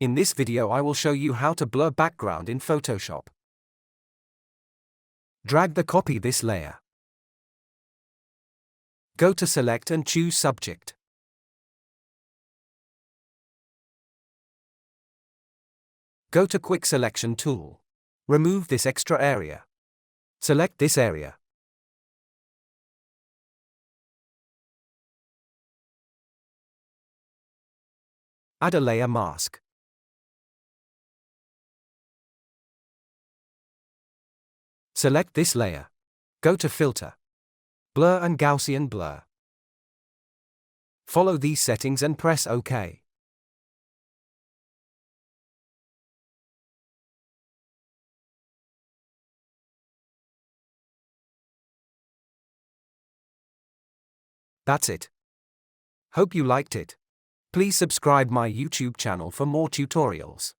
In this video I will show you how to blur background in Photoshop. Drag the copy this layer. Go to Select and choose Subject. Go to Quick Selection tool. Remove this extra area. Select this area. Add a layer mask. Select this layer. Go to Filter, Blur and Gaussian Blur. Follow these settings and press OK. That's it. Hope you liked it. Please subscribe my YouTube channel for more tutorials.